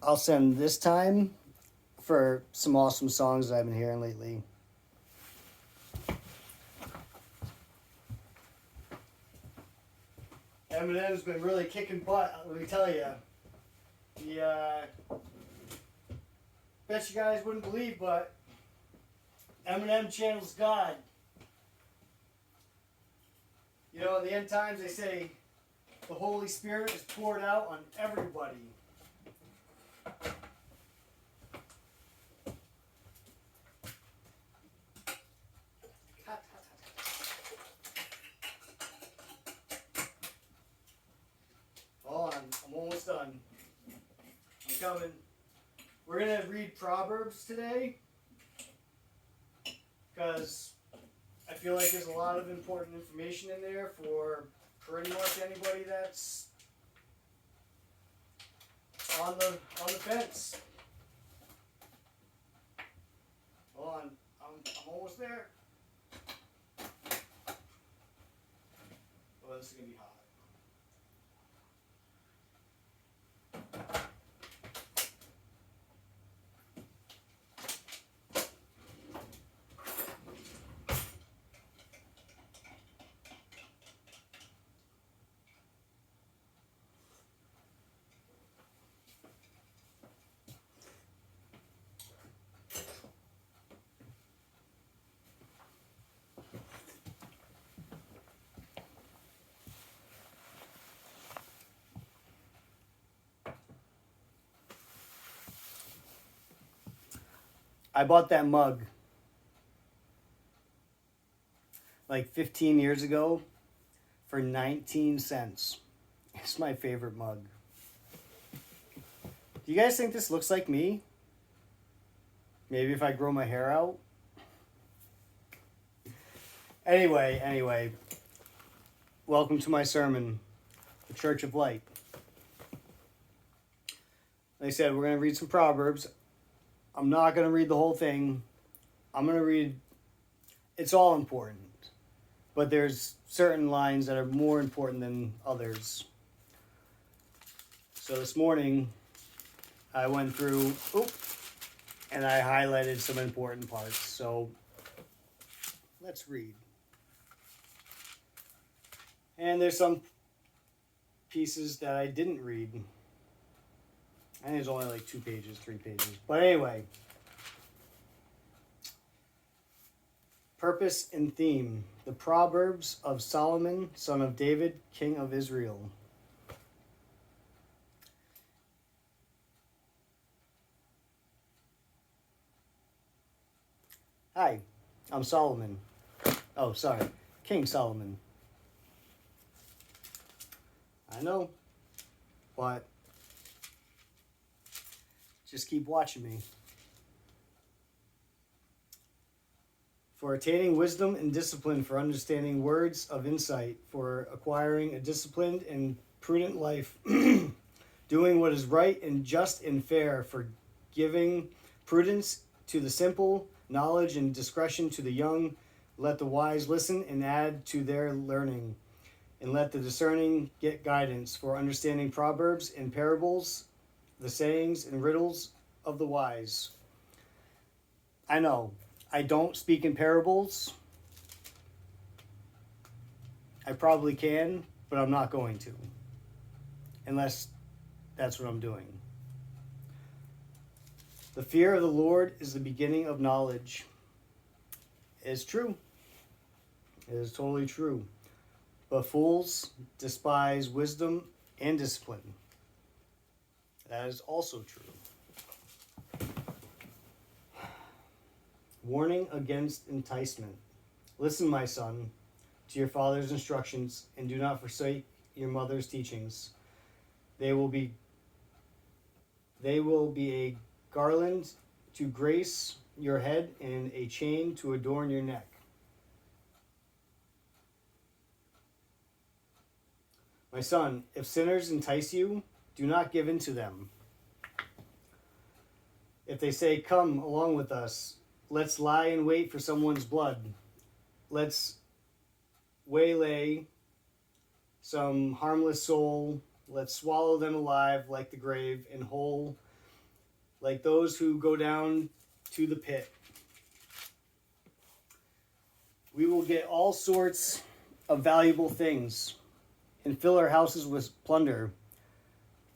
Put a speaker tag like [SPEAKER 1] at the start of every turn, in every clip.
[SPEAKER 1] I'll send this time for some awesome songs that I've been hearing lately. Eminem's been really kicking butt, let me tell you. Bet you guys wouldn't believe, but Eminem channels God. You know, in the end times, they say the Holy Spirit is poured out on everybody. Hold on, I'm almost done. I'm coming. We're going to read Proverbs today because I feel like there's a lot of important information in there for pretty much anybody that's on the fence. Hold on, I'm almost there. Oh, this is gonna be hot. I bought that mug like 15 years ago for 19 cents. It's my favorite mug. Do you guys think this looks like me? Maybe if I grow my hair out? Anyway. Welcome to my sermon, The Church of Light. Like I said, we're going to read some Proverbs. I'm not going to read the whole thing. I'm going to read, it's all important. But there's certain lines that are more important than others. So this morning, I went through, and I highlighted some important parts. So let's read. And there's some pieces that I didn't read. I think it's only like 2 pages, 3 pages. But anyway. Purpose and theme. The Proverbs of Solomon, son of David, king of Israel. Hi, I'm Solomon. Oh, sorry. King Solomon. I know, but just keep watching me. For attaining wisdom and discipline, for understanding words of insight, for acquiring a disciplined and prudent life, doing what is right and just and fair, for giving prudence to the simple, knowledge and discretion to the young. Let the wise listen and add to their learning, and let the discerning get guidance, for understanding proverbs and parables, the sayings and riddles of the wise. I know, I don't speak in parables. I probably can, but I'm not going to. Unless that's what I'm doing. The fear of the Lord is the beginning of knowledge. It's true. It is totally true. But fools despise wisdom and discipline. That is also true. Warning against enticement. Listen, my son, to your father's instructions, and do not forsake your mother's teachings. They will be a garland to grace your head and a chain to adorn your neck. My son, if sinners entice you, do not give in to them. If they say, come along with us, let's lie in wait for someone's blood. Let's waylay some harmless soul. Let's swallow them alive like the grave and whole like those who go down to the pit. We will get all sorts of valuable things and fill our houses with plunder.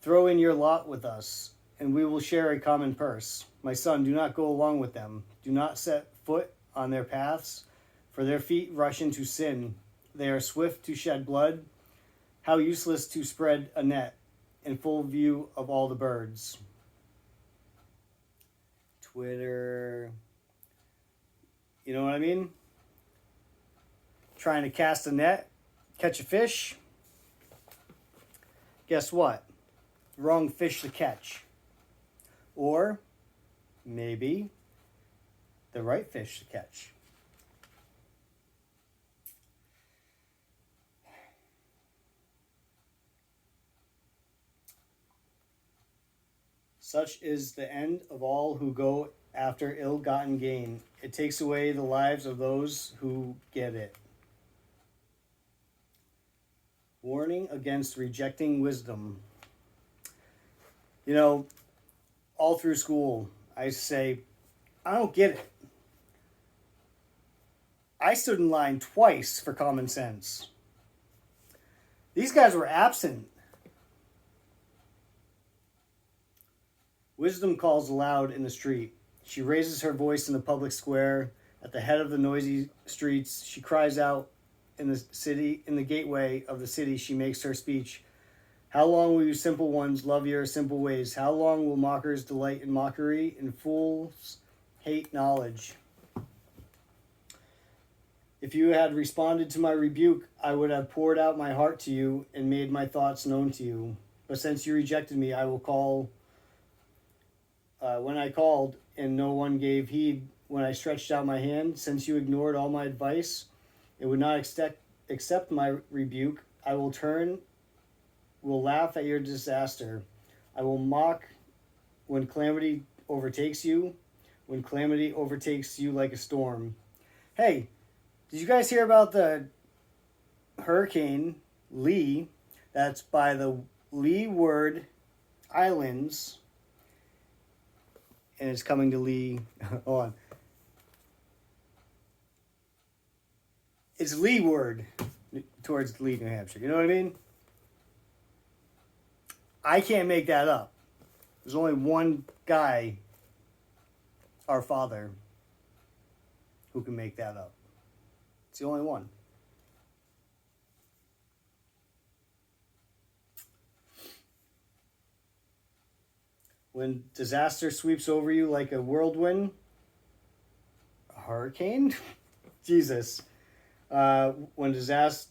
[SPEAKER 1] Throw in your lot with us, and we will share a common purse. My son, do not go along with them. Do not set foot on their paths, for their feet rush into sin. They are swift to shed blood. How useless to spread a net in full view of all the birds. Twitter. You know what I mean? Trying to cast a net, catch a fish. Guess what? Wrong fish to catch. Or maybe the right fish to catch. Such is the end of all who go after ill-gotten gain. It takes away the lives of those who get it. Warning against rejecting wisdom. You know, all through school, I say, I don't get it. I stood in line twice for common sense. These guys were absent. Wisdom calls aloud in the street. She raises her voice in the public square. At the head of the noisy streets, she cries out in the city, in the gateway of the city, she makes her speech. How long will you simple ones love your simple ways? How long will mockers delight in mockery and fools hate knowledge? If you had responded to my rebuke, I would have poured out my heart to you and made my thoughts known to you. But since you rejected me, I will call. When I called and no one gave heed, when I stretched out my hand, since you ignored all my advice, it would not accept my rebuke. I will laugh at your disaster. I will mock when calamity overtakes you like a storm. Hey, did you guys hear about the Hurricane Lee that's by the Leeward Islands? And it's coming to Lee. Hold on. It's leeward towards Lee, New Hampshire. You know what I mean? I can't make that up. There's only one guy, our Father, who can make that up. It's the only one. When disaster sweeps over you like a whirlwind, a hurricane, Jesus. When distress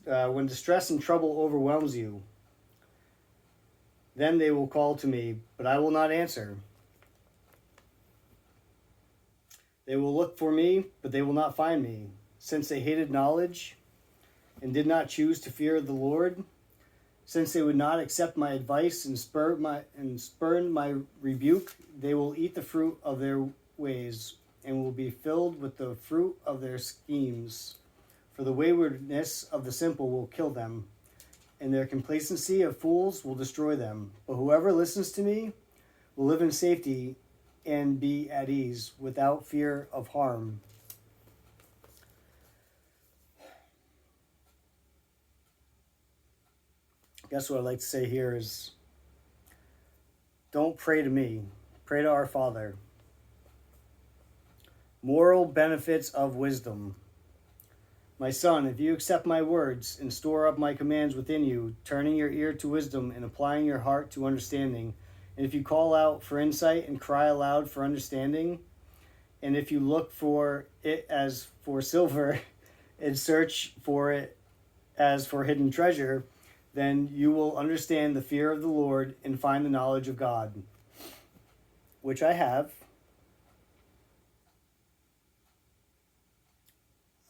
[SPEAKER 1] and trouble overwhelms you, then they will call to me, but I will not answer. They will look for me, but they will not find me, since they hated knowledge and did not choose to fear the Lord. Since they would not accept my advice and spurn my rebuke, they will eat the fruit of their ways and will be filled with the fruit of their schemes. For the waywardness of the simple will kill them, and their complacency of fools will destroy them. But whoever listens to me will live in safety and be at ease without fear of harm. I guess what I'd like to say here is, don't pray to me. Pray to our Father. Moral benefits of wisdom. My son, if you accept my words and store up my commands within you, turning your ear to wisdom and applying your heart to understanding, and if you call out for insight and cry aloud for understanding, and if you look for it as for silver and search for it as for hidden treasure, then you will understand the fear of the Lord and find the knowledge of God, which I have.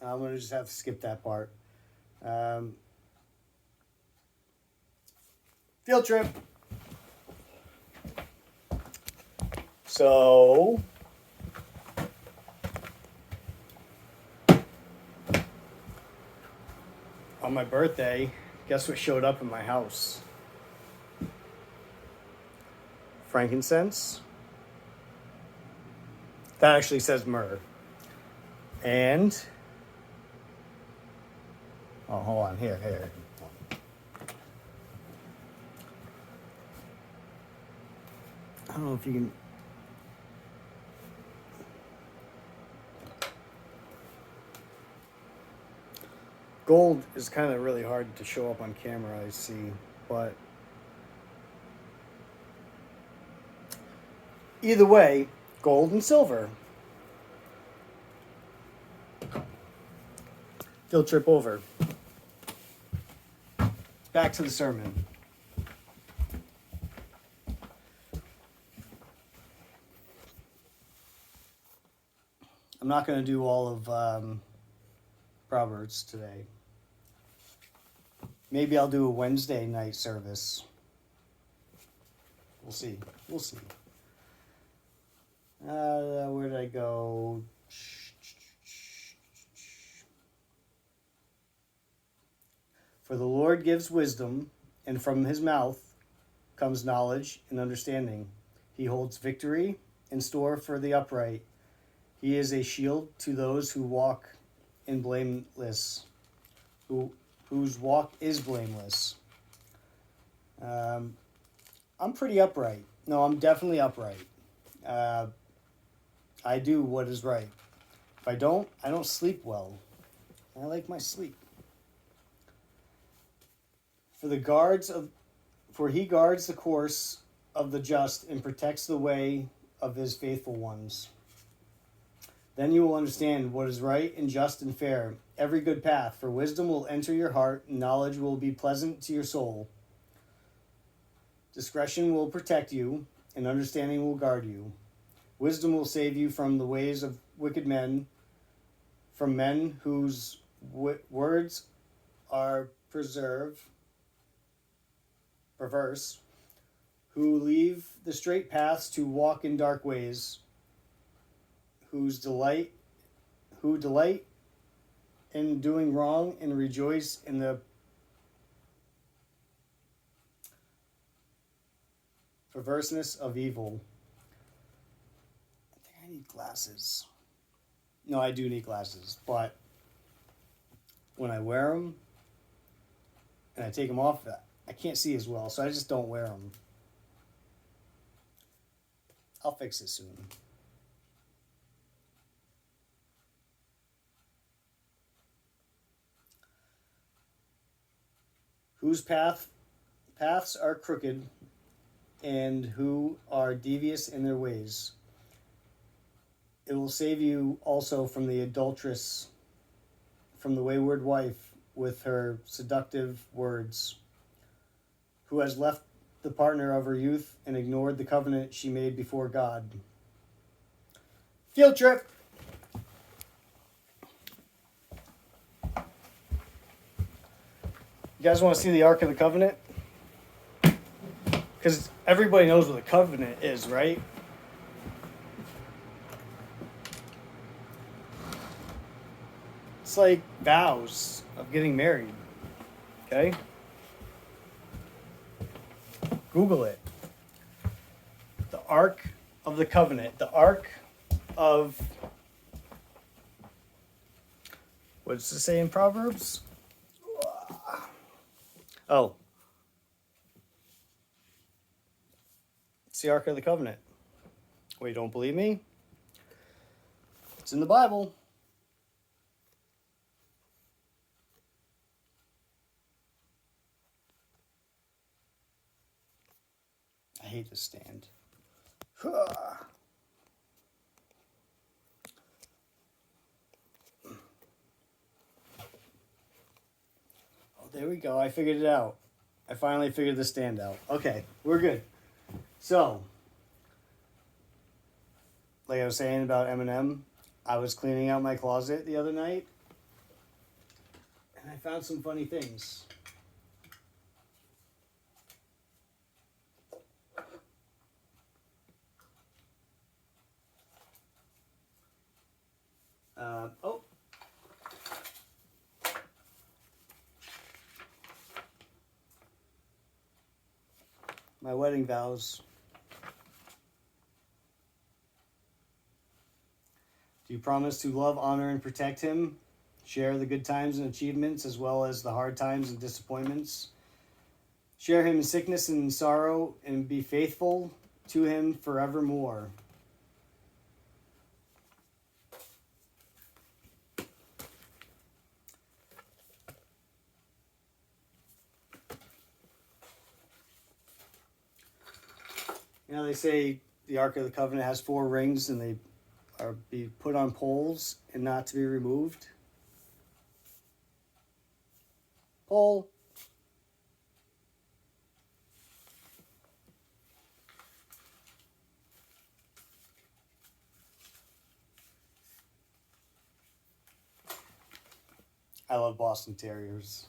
[SPEAKER 1] I'm going to just have to skip that part. Field trip. So, on my birthday, guess what showed up in my house? Frankincense, That actually says myrrh. And, oh, hold on, here. I don't know if you can. Gold is kind of really hard to show up on camera, I see, but either way, gold and silver. Field trip over. Back to the sermon. I'm not going to do all of Proverbs today. Maybe I'll do a Wednesday night service. We'll see. Where did I go? For the Lord gives wisdom, and from his mouth comes knowledge and understanding. He holds victory in store for the upright. He is a shield to those who walk in blameless, whose walk is blameless. I'm pretty upright. No, I'm definitely upright. I do what is right. If I don't sleep well. I like my sleep. For he guards the course of the just and protects the way of his faithful ones. Then you will understand what is right and just and fair, every good path, for wisdom will enter your heart, and knowledge will be pleasant to your soul. Discretion will protect you, and understanding will guard you. Wisdom will save you from the ways of wicked men, from men whose words are perverse, who leave the straight paths to walk in dark ways, who delight in doing wrong and rejoice in the perverseness of evil. I think I need glasses. No, I do need glasses, but when I wear them and I take them off, I can't see as well, so I just don't wear them. I'll fix it soon. Whose paths are crooked, and who are devious in their ways. It will save you also from the adulteress, from the wayward wife with her seductive words, who has left the partner of her youth and ignored the covenant she made before God. Field trip! You guys want to see the Ark of the Covenant? Because everybody knows what the covenant is, right? It's like vows of getting married. Okay? Google it. The Ark of the Covenant. The Ark of... What does it say in Proverbs? Oh. It's the Ark of the Covenant. Wait, you don't believe me? It's in the Bible. I hate this stand. Oh, there we go. I figured it out. I finally figured the stand out. Okay, we're good. So, like I was saying about Eminem, I was cleaning out my closet the other night, and I found some funny things. My wedding vows. Do you promise to love, honor, and protect him? Share the good times and achievements as well as the hard times and disappointments. Share him in sickness and in sorrow, and be faithful to him forevermore. You know, they say the Ark of the Covenant has 4 rings and they are be put on poles and not to be removed. Pole. I love Boston Terriers.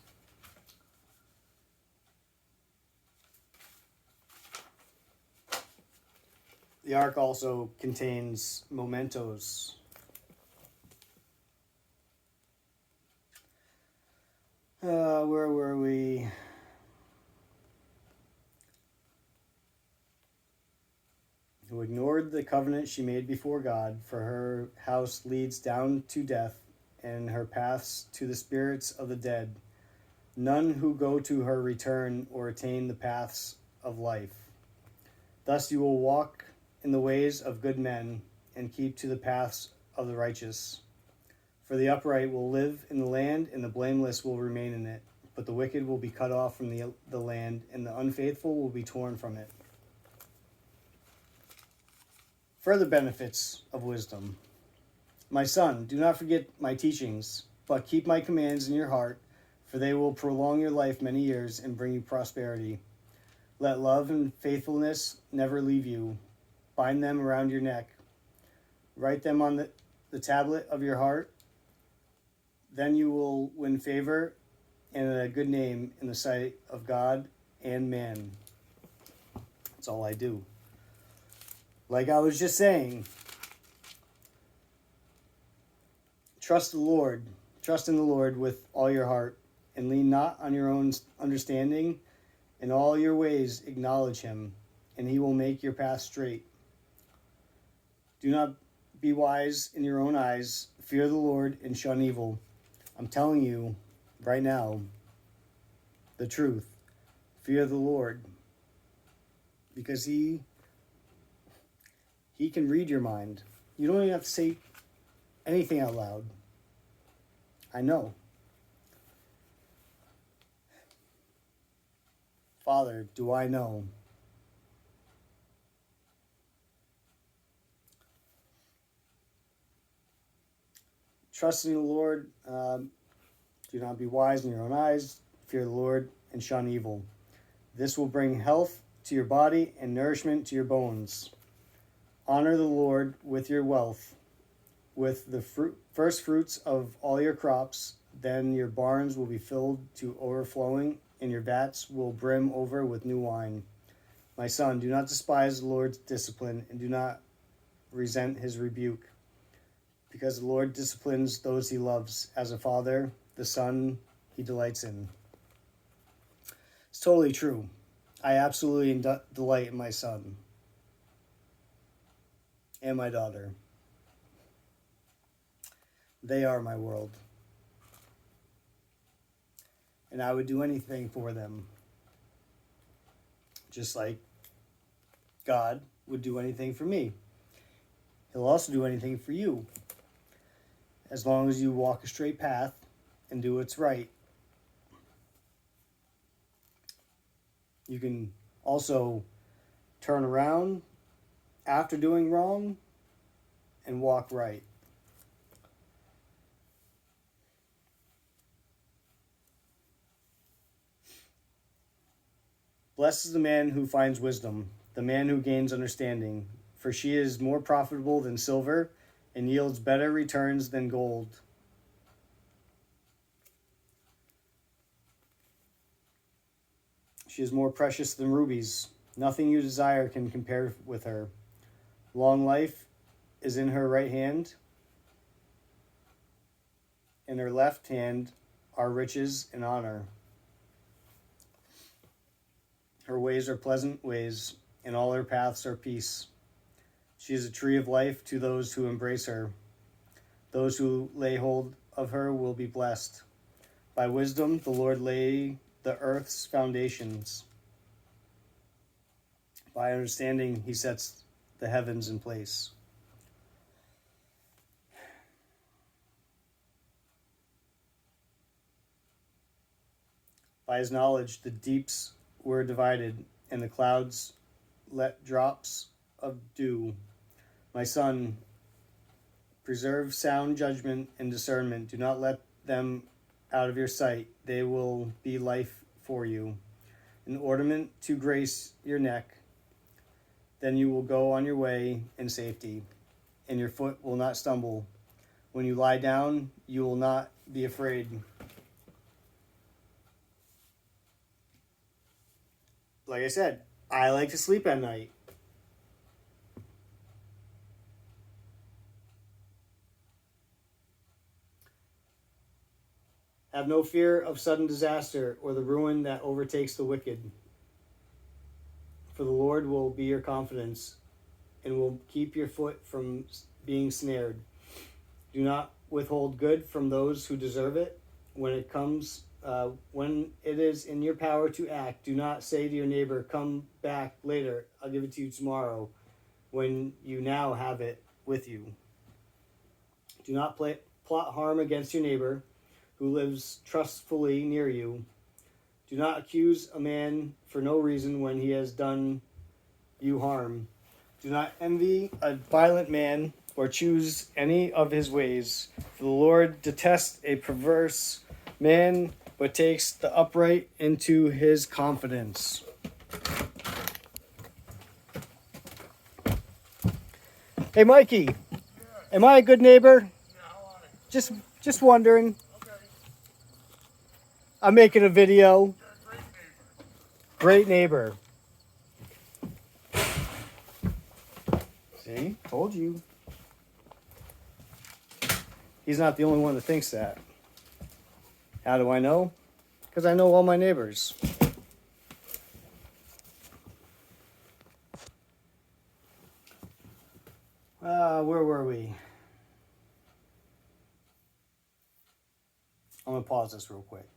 [SPEAKER 1] The Ark also contains mementos. Where were we? Who ignored the covenant she made before God, for her house leads down to death, and her paths to the spirits of the dead. None who go to her return or attain the paths of life. Thus you will walk in the ways of good men, and keep to the paths of the righteous. For the upright will live in the land, and the blameless will remain in it. But the wicked will be cut off from the land, and the unfaithful will be torn from it. Further benefits of wisdom. My son, do not forget my teachings, but keep my commands in your heart, for they will prolong your life many years and bring you prosperity. Let love and faithfulness never leave you. Bind them around your neck. Write them on the tablet of your heart. Then you will win favor and a good name in the sight of God and man. That's all I do. Like I was just saying, trust the Lord. Trust in the Lord with all your heart, and lean not on your own understanding. In all your ways acknowledge him, and he will make your path straight. Do not be wise in your own eyes. Fear the Lord and shun evil. I'm telling you right now the truth. Fear the Lord, because he can read your mind. You don't even have to say anything out loud. I know. Father, do I know? Trust in the Lord. Do not be wise in your own eyes. Fear the Lord and shun evil. This will bring health to your body and nourishment to your bones. Honor the Lord with your wealth, with the first fruits of all your crops. Then your barns will be filled to overflowing, and your vats will brim over with new wine. My son, do not despise the Lord's discipline, and do not resent his rebuke, because the Lord disciplines those he loves. As a father, the son he delights in. It's totally true. I absolutely delight in my son and my daughter. They are my world. And I would do anything for them. Just like God would do anything for me. He'll also do anything for you. As long as you walk a straight path and do what's right. You can also turn around after doing wrong and walk right. Blessed is the man who finds wisdom, the man who gains understanding, for she is more profitable than silver and yields better returns than gold. She is more precious than rubies. Nothing you desire can compare with her. Long life is in her right hand. In her left hand are riches and honor. Her ways are pleasant ways, and all her paths are peace. She is a tree of life to those who embrace her. Those who lay hold of her will be blessed. By wisdom, the Lord lay the earth's foundations. By understanding, he sets the heavens in place. By his knowledge, the deeps were divided, and the clouds let drops of dew. My son, preserve sound judgment and discernment. Do not let them out of your sight. They will be life for you, an ornament to grace your neck. Then you will go on your way in safety, and your foot will not stumble. When you lie down, you will not be afraid. Like I said, I like to sleep at night. Have no fear of sudden disaster or the ruin that overtakes the wicked. For the Lord will be your confidence and will keep your foot from being snared. Do not withhold good from those who deserve it. When it is in your power to act, do not say to your neighbor, "Come back later, I'll give it to you tomorrow," when you now have it with you. Do not plot harm against your neighbor who lives trustfully near you. Do not accuse a man for no reason when he has done you harm. Do not envy a violent man or choose any of his ways. For the Lord detests a perverse man, but takes the upright into his confidence. Hey, Mikey, am I a good neighbor? Just wondering.
[SPEAKER 2] Okay.
[SPEAKER 1] I'm making a video.
[SPEAKER 2] You're a great neighbor.
[SPEAKER 1] Great neighbor. See? Told you. He's not the only one that thinks that. How do I know? Because I know all my neighbors. Where were we? I'm going to pause this real quick.